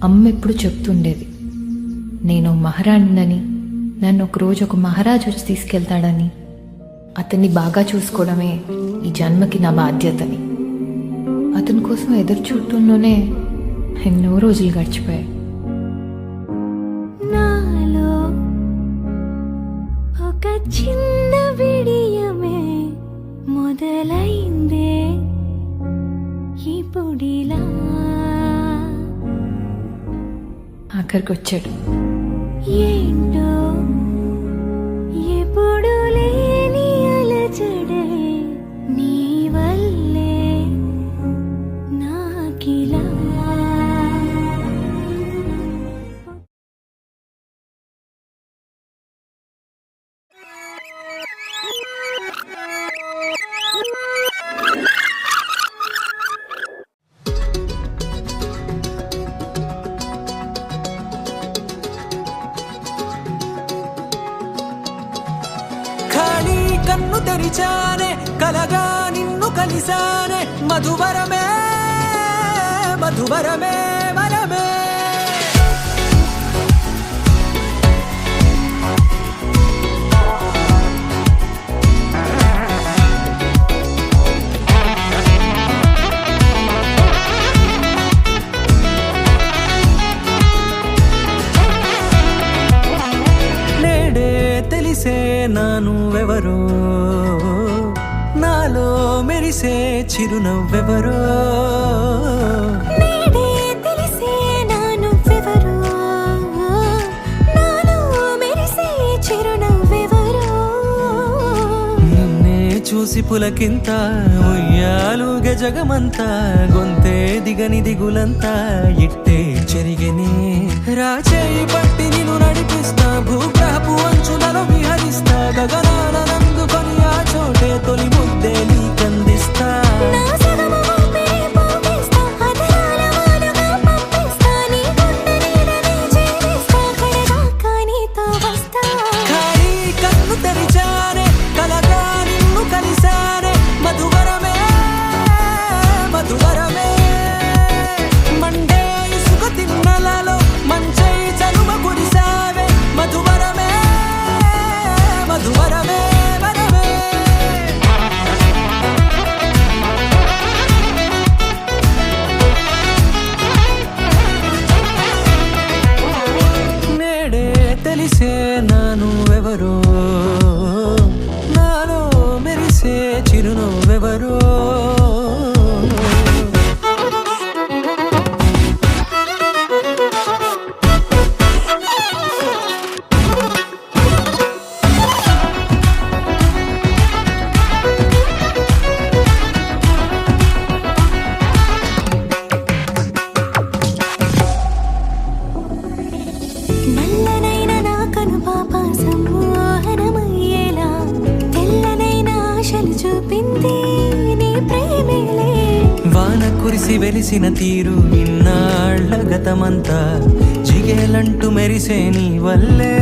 అమ్మ ఎప్పుడు చెప్తుండేది, నేను మహారాణినని, నన్ను ఒకరోజు ఒక మహారాజు వచ్చి తీసుకెళ్తాడని, అతన్ని బాగా చూసుకోవడమే ఈ జన్మకి నా బాధ్యతని. అతని కోసం ఎదురు చూడటంలోనే ఎన్నో రోజులు గడిచిపోయాయి. నాలో ఒక చిన్న విడియమే మొదలైందే ఇప్పుడిలా. ఆఖరికి వచ్చాడు. ఏంటో ఎప్పుడు లేని అలజడే నీ వల్లే నాకిలా. కన్ను తెరిచానే, కలగా నిన్ను కలిసానే, మధువరమే మధువరమే వరమే. నేడే తెలిసే నానువెవరో, నాలో మెరిసే చిరునవ్వెవరో. నేడే తెలిసే నానువెవరో, నాలో మెరిసే చిరునవ్వెవరో. నిన్నే చూసి పులకింత ఉయ్యాలుగే జగమంతా, గొంతే దిగని దిగులంతా ఇట్టే చెరిగనే. రాచేయి పట్టి నిన్ను నడిపిస్తా, భూగ్రహపు అంచులలో విహరిస్తా, గగనాల నందుకొని ఆ చోటే తొలి ముద్దే నీకందిస్తా. నా సగము ఊపిరి పోగిస్తా, అధరాల వాలుగా పంపిస్తా, నీ గుండె నీడనే చేరిస్తా, కడదాకా నీతో వస్తా. ఖాళీ కన్ను తెరిచానే, కలగా నిన్ను కలిసానే, మధువరమే మధువరమే. మండే ఇసుక తిన్నలలో మంచై చలువ కురిసావే, మధువరమే మధువరమే వరమే. నేడే తెలిసే నానువెవరో, నాలో మెరిసే చిరునవ్వెవరో. నల్లనైన నా కనుపాప సమ్మోహనమయ్యేలా, తెల్లనైన ఆశలు చూపింది నీ ప్రేమేలే. వాన కురిసి వెలిసిన తీరు ఇన్నాళ్ల గతమంతా, జిగేలంటూ మెరిసే నీ వల్లే.